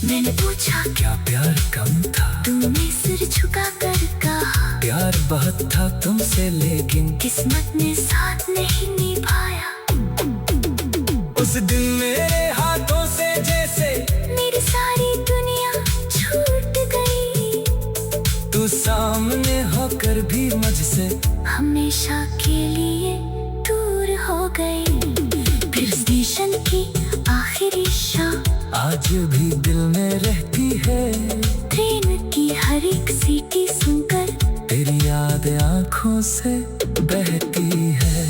मैंने पूछा क्या प्यार कम था, तूने सिर झुका कर कहा प्यार बहुत था तुमसे लेकिन किस्मत ने साथ नहीं निभाया। उस दिन मेरे हाथों से जैसे मेरी सारी दुनिया छूट गई। तू सामने होकर भी मुझसे हमेशा के लिए दूर हो गई। फिर स्टेशन की आखिरी शाम आज भी दिल में रहती है। ट्रेन की हर एक सीटी सुनकर तेरी याद आंखों से बहती है।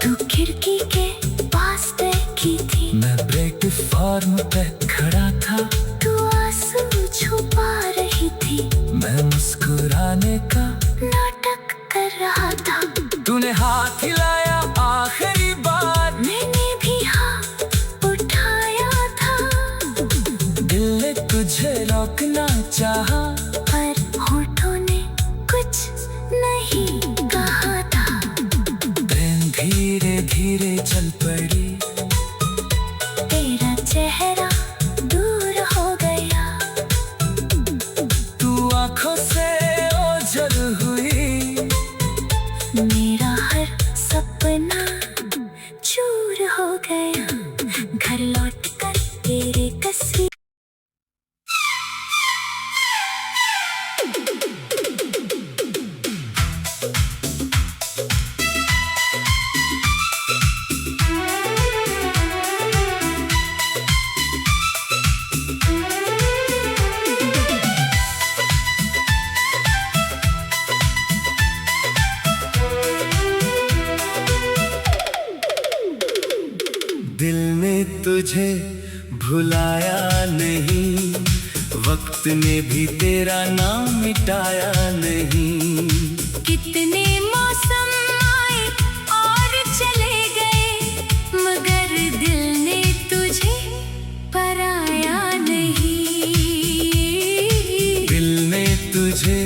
तू खिड़की के पास बैठी थी, मैं प्लेटफॉर्म पे खड़ा था, तू आंसू छुपा रही थी। मैं मुस्कुराने का नाटक कर रहा था, तूने हाथ हिलाया आखिरी बार, मैंने भी हाथ उठाया था। दिल ने तुझे रोकना चाहा, पर होठों ने कुछ नहीं कहा था। ट्रेन धीरे धीरे चल पड़ी, खबर हुई। मेरा हर सपना चूर हो गया, घर लौट कर तेरे कसी। दिल ने तुझे भुलाया नहीं, वक्त ने भी तेरा नाम मिटाया नहीं। कितने मौसम आए और चले गए, मगर दिल ने तुझे पराया नहीं। दिल ने तुझे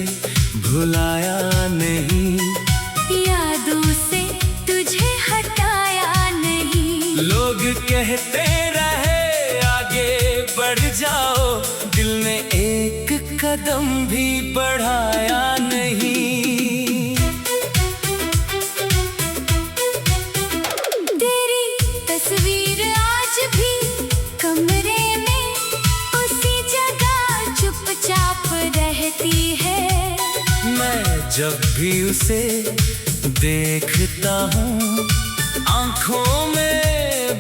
भुलाया नहीं, यादों से तुझे हटाया नहीं। लोग कहते रहे आगे बढ़ जाओ, दिल ने एक कदम भी बढ़ाया नहीं। तेरी तस्वीर आज भी कमरे में उसी जगह चुपचाप रहती है। मैं जब भी उसे देखता हूँ, आंखों में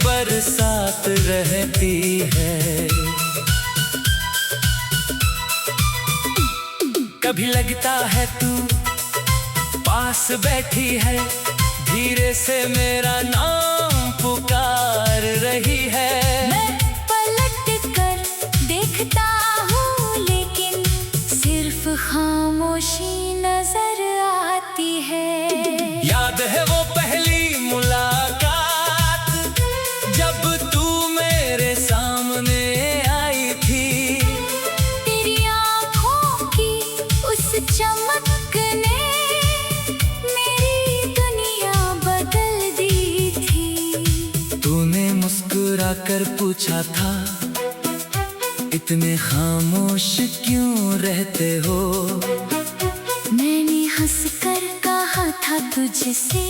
बरसात रहती है। कभी लगता है तू पास बैठी है, धीरे से मेरा नाम पुकार रही है। मैं पलट कर देखता हूँ, लेकिन सिर्फ खामोशी नजर आती है। याद है वो पहली मुलाकात, जब तू मेरे सामने आई थी। तेरी आँखों की उस चमक ने मेरी दुनिया बदल दी थी। तूने मुस्कुरा कर पूछा था, इतने खामोश क्यों रहते हो। मैंने हंसकर कहा था तुझसे,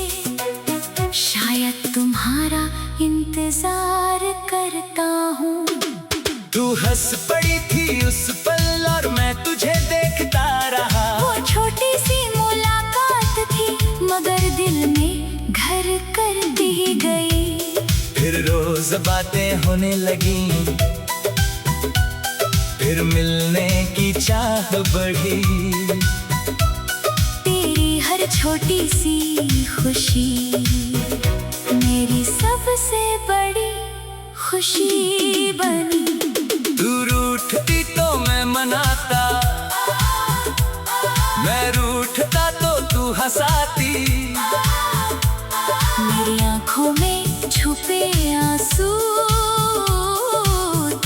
शायद तुम्हारा इंतजार करता हूँ। तू हंस पड़ी थी उस पल और मैं तुझे देखता रहा। वो छोटी सी मुलाकात थी, मगर दिल में घर कर दी गई। फिर रोज बातें होने लगी, फिर मिलने की चाह बढ़ी। तेरी हर छोटी सी खुशी मेरी सबसे बड़ी खुशी बनी। तू रूठती तो मैं मनाता, मैं रूठता तो तू हंसाती। मेरी आँखों में छुपे आंसू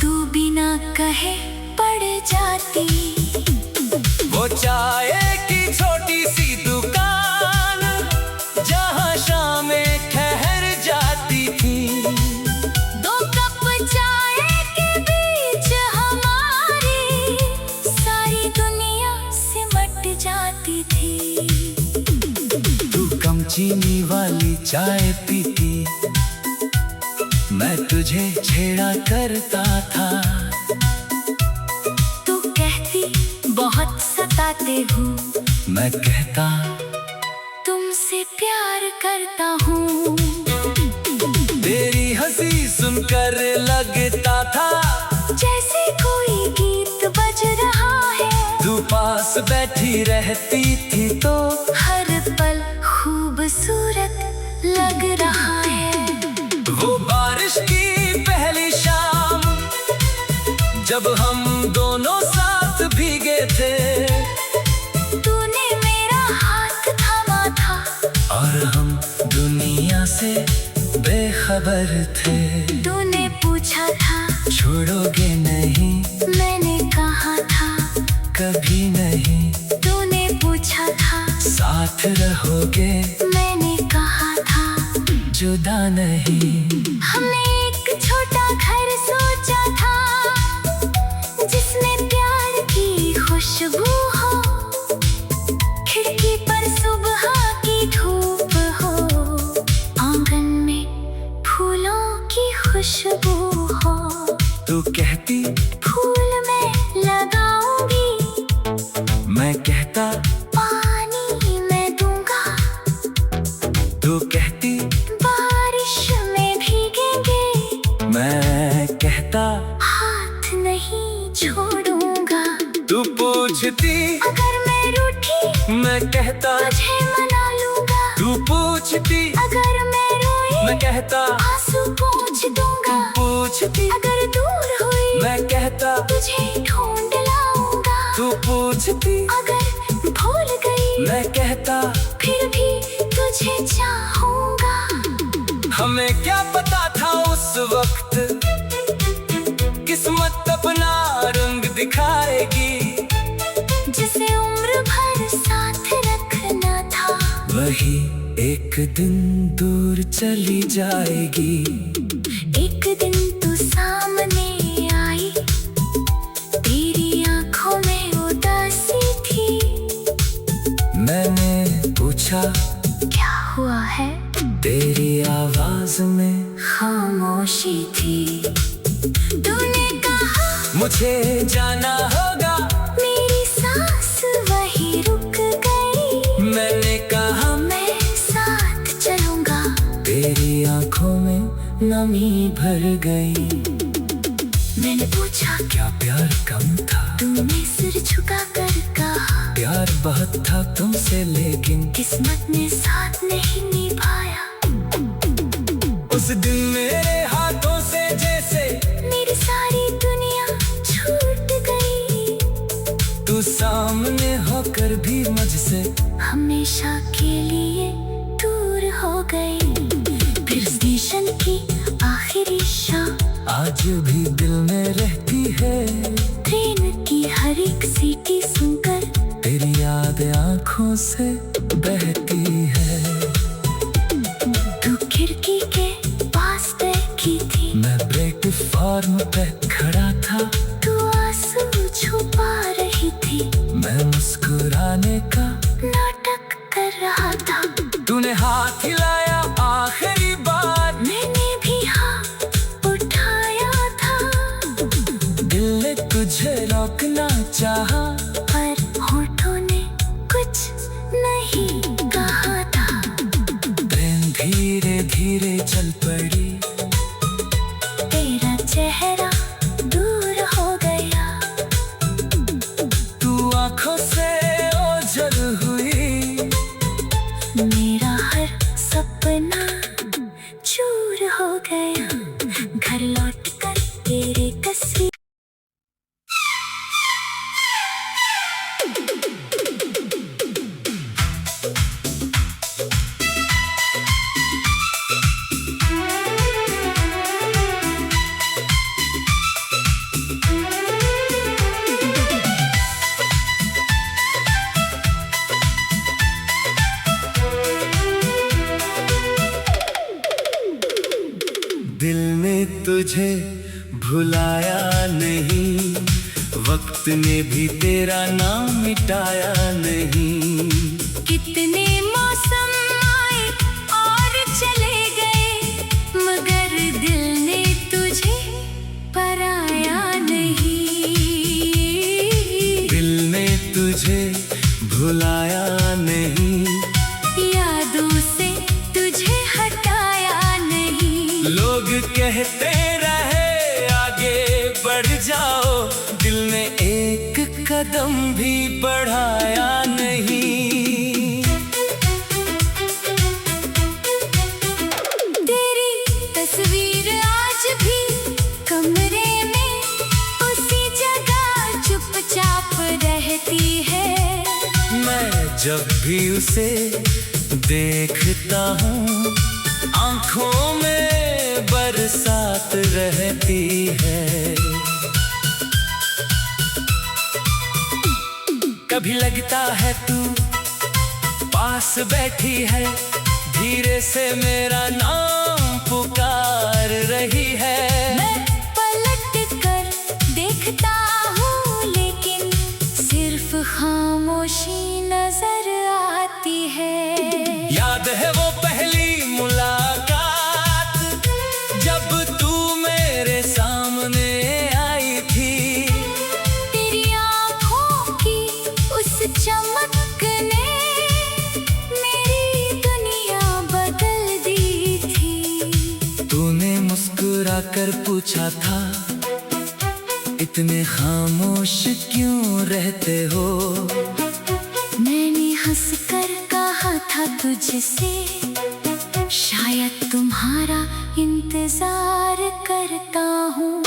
तू बिना कहे पड़ जाती। वो चाय की छोटी सी दुकान, जहाँ शामें ठहर जाती थी। दो कप चाय के बीच हमारी सारी दुनिया सिमट जाती थी। तू कम चीनी वाली चाय पीती, मैं तुझे छेड़ा करता था। तू कहती बहुत सताते हो, मैं कहता तुमसे प्यार करता हूँ। तेरी हंसी सुनकर लगता था जैसे कोई गीत बज रहा है। तू पास बैठी रहती थी तो हर पल खूबसूरत लग रहा है। वो बारिश की पहली शाम, जब हम दोनों साथ भीगे थे। तूने मेरा हाथ थामा था और हम दुनिया से बेखबर थे। तूने पूछा था छोड़ोगे नहीं, मैंने कहा था कभी नहीं। तूने पूछा था साथ रहोगे, मैंने कहा था जुदा नहीं। हमने एक छोटा घर सोचा था जिसमें प्यार की खुशबू हो। खिड़की पर सुबह की धूप हो, आंगन में फूलों की खुशबू हो। तू कहती फूल मैं लगाऊंगी, मैं कहता पानी मैं दूंगा। तू कहती बारिश में भीगेंगे, मैं कहता हाथ नहीं छोड़ूंगा। तू पूछती अगर मैं रूठी, मैं कहता तुझे मना लूंगा। तू पूछती अगर मैं रोई, मैं कहता आंसू पोंछ दूंगा। पूछती अगर दूर हुई, मैं कहता तुझे ढूंढ लाऊंगा। तू पूछती अगर भूल गई, मैं कहता फिर भी तुझे चाहूंगा। हमें क्या पता था उस वक्त किस्मत अपना रंग दिखाएगी, जिसे उम्र भर साथ रखना था, वही एक दिन दूर चली जाएगी। एक दिन तू सामने आई, तेरी आंखों में उदासी थी। मैंने पूछा क्या हुआ है, तेरी आवाज में खामोशी थी। तूने कहा मुझे जाना होगा, मेरी सांस वही रुक गई। मैंने कहा मैं साथ चलूंगा, तेरी आंखों में नमी भर गई। मैंने पूछा क्या प्यार कम था, तूने सिर झुका कर कहा, प्यार बहुत था तुमसे लेकिन किस्मत ने साथ नहीं निभाया। उस दिन मेरे हाथों से जैसे मेरी सारी दुनिया छूट गई। तू सामने होकर भी मुझसे हमेशा के लिए दूर हो गई। फिर स्टेशन की आखिरी शाम आज भी दिल में रहती है। ट्रेन की हर एक सीटी सुनकर तेरी याद आंखों से बहती है। तू खिड़की के पास बैठी थी, मैं प्लेटफॉर्म पे खड़ा था, तू आंसू छुपा रही थी। मैं मुस्कुराने का नाटक कर रहा था, तूने हाथ हिलाया आखिरी बार, मैंने भी हाथ उठाया था। दिल ने तुझे रोकना चाहा, पर होठों ने कुछ नहीं कहा था। ट्रेन धीरे धीरे चल पड़ी, तेरा चेहरा दूर हो गया। तू आंखों से ओझल हुई, मेरा हर सपना चूर हो गया। घर लौट कर तेरी तस्वीर दिल ने तुझे भुलाया नहीं, वक्त ने भी तेरा नाम मिटाया नहीं। कितने मौसम आए और चले गए, मगर दिल ने तुझे पराया नहीं। दिल ने तुझे भुलाया नहीं, यादों से तुझे हटाया नहीं। लोग कहते रहे आगे बढ़ जाओ, दिल ने एक कदम भी बढ़ाया नहीं। तेरी तस्वीर आज भी कमरे में उसी जगह चुपचाप रहती है। मैं जब भी उसे देखता हूँ, आंखों में बरसात रहती है। कभी लगता है तू पास बैठी है, धीरे से मेरा नाम पुकार रही है। मैं पलट कर देखता हूँ, लेकिन सिर्फ खामोशी नजर कर पूछा था, इतने खामोश क्यों रहते हो। मैंने हंसकर कहा था तुझसे, शायद तुम्हारा इंतजार करता हूँ।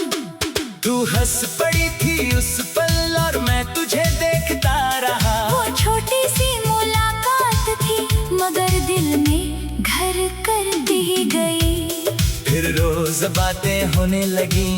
तू हंस पड़ी थी उस पल और मैं तुझे देखता रहा। वो छोटी सी मुलाकात थी मगर दिल में घर कर दी गई। फिर रोज बातें होने लगी,